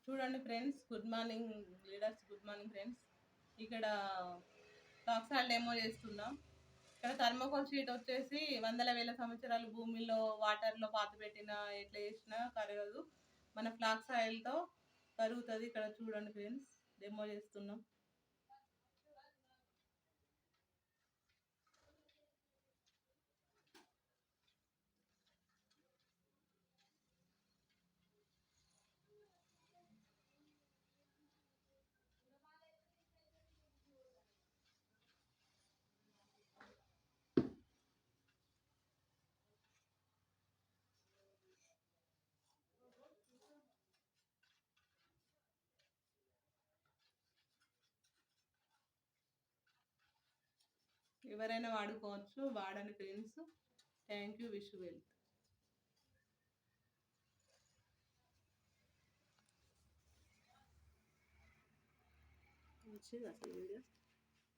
చూడండి friends, good morning leaders, good morning friends. ఇక్కడ flax oil demo చేస్తున్నాం. ఇక్కడ థర్మోకోల్ షీట్ వచ్చేసి వందల వేల సంవత్సరాలు భూమిలో వాటర్లో పాత పెట్టిన ఎట్లా చేసినా కరగదు, మన ఫ్లాక్స్ ఆయిల్తో కరుగుతుంది. ఇక్కడ చూడండి ఫ్రెండ్స్, డెమో చేస్తున్నాం. ఎవరైనా వాడుకోవచ్చు, వాడండి friends. Thank you, wish wealth. వచ్చింది అసలు వీడియో.